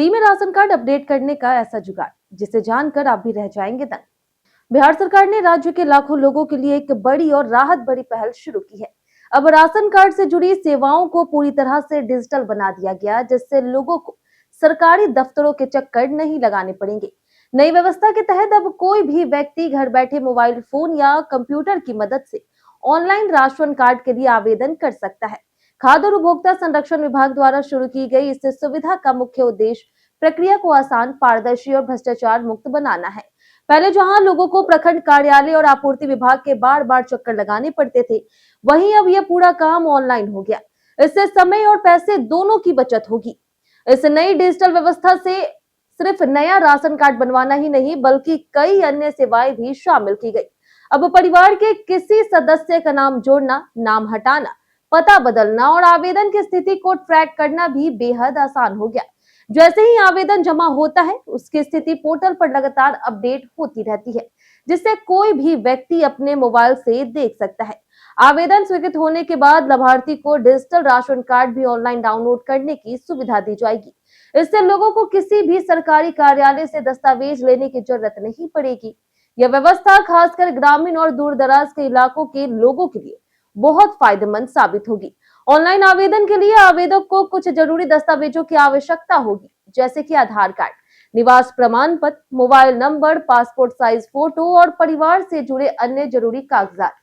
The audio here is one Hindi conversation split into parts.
फ्री में राशन कार्ड अपडेट करने का ऐसा जुगाड़ जिसे जानकर आप भी रह जाएंगे दंग। बिहार सरकार ने राज्य के लाखों लोगों के लिए एक बड़ी और राहत भरी पहल शुरू की है। अब राशन कार्ड से जुड़ी सेवाओं को पूरी तरह से डिजिटल बना दिया गया, जिससे लोगों को सरकारी दफ्तरों के चक्कर नहीं लगाने पड़ेंगे। नई व्यवस्था के तहत अब कोई भी व्यक्ति घर बैठे मोबाइल फोन या कंप्यूटर की मदद से ऑनलाइन राशन कार्ड के लिए आवेदन कर सकता है। खाद्य और उपभोक्ता संरक्षण विभाग द्वारा शुरू की गई इस सुविधा का मुख्य उद्देश्य प्रक्रिया को आसान, पारदर्शी और भ्रष्टाचार मुक्त बनाना है। पहले जहां लोगों को प्रखंड कार्यालय और आपूर्ति विभाग के बार बार चक्कर लगाने पड़ते थे, वहीं अब यह पूरा काम ऑनलाइन हो गया। इससे समय और पैसे दोनों की बचत होगी। इस नई डिजिटल व्यवस्था से सिर्फ नया राशन कार्ड बनवाना ही नहीं, बल्कि कई अन्य सेवाएं भी शामिल की गई। अब परिवार के किसी सदस्य का नाम जोड़ना, नाम हटाना, पता बदलना और आवेदन की स्थिति को ट्रैक करना भी बेहद आसान हो गया। जैसे ही आवेदन जमा होता है, उसकी स्थिति पोर्टल पर लगातार अपडेट होती रहती है, जिससे कोई भी व्यक्ति अपने मोबाइल से देख सकता है। आवेदन स्वीकृत होने के बाद लाभार्थी को डिजिटल राशन कार्ड भी ऑनलाइन डाउनलोड करने की सुविधा दी जाएगी। इससे लोगों को किसी भी सरकारी कार्यालय से दस्तावेज लेने की जरूरत नहीं पड़ेगी। यह व्यवस्था खासकर ग्रामीण और दूर दराज के इलाकों के लोगों के लिए बहुत फायदेमंद साबित होगी। ऑनलाइन आवेदन के लिए आवेदक को कुछ जरूरी दस्तावेजों की आवश्यकता होगी, जैसे कि आधार कार्ड, निवास प्रमाण पत्र, mobile number, passport size photo और परिवार से जुड़े अन्य जरूरी कागजात।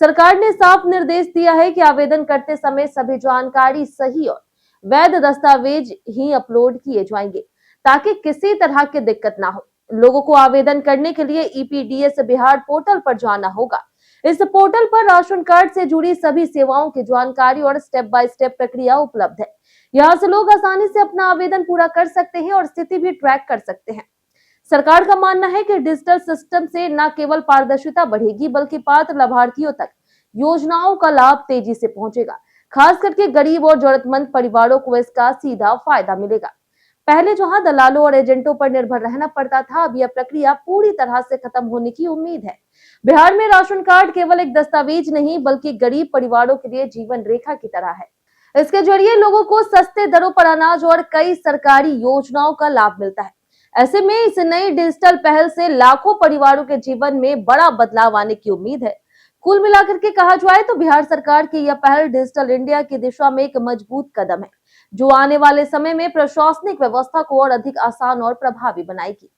सरकार ने साफ निर्देश दिया है कि आवेदन करते समय सभी जानकारी सही और वैध दस्तावेज ही अपलोड किए जाएंगे, ताकि किसी तरह की दिक्कत ना हो। लोगों को आवेदन करने के लिए ईपीडीएस बिहार पोर्टल पर जाना होगा। इस पोर्टल पर राशन कार्ड से जुड़ी सभी सेवाओं की जानकारी और स्टेप बाय स्टेप प्रक्रिया उपलब्ध है। यहाँ से लोग आसानी से अपना आवेदन पूरा कर सकते हैं और स्थिति भी ट्रैक कर सकते हैं। सरकार का मानना है कि डिजिटल सिस्टम से न केवल पारदर्शिता बढ़ेगी, बल्कि पात्र लाभार्थियों तक योजनाओं का लाभ तेजी से पहुंचेगा। खास करके गरीब और जरूरतमंद परिवारों को इसका सीधा फायदा मिलेगा। पहले जहां दलालों और एजेंटों पर निर्भर रहना पड़ता था, अब यह प्रक्रिया पूरी तरह से खत्म होने की उम्मीद है। बिहार में राशन कार्ड केवल एक दस्तावेज नहीं, बल्कि गरीब परिवारों के लिए जीवन रेखा की तरह है। इसके जरिए लोगों को सस्ते दरों पर अनाज और कई सरकारी योजनाओं का लाभ मिलता है। ऐसे में इस नई डिजिटल पहल से लाखों परिवारों के जीवन में बड़ा बदलाव आने की उम्मीद है। कुल मिलाकर के कहा जाए तो बिहार सरकार की यह पहल डिजिटल इंडिया की दिशा में एक मजबूत कदम है, जो आने वाले समय में प्रशासनिक व्यवस्था को और अधिक आसान और प्रभावी बनाएगी।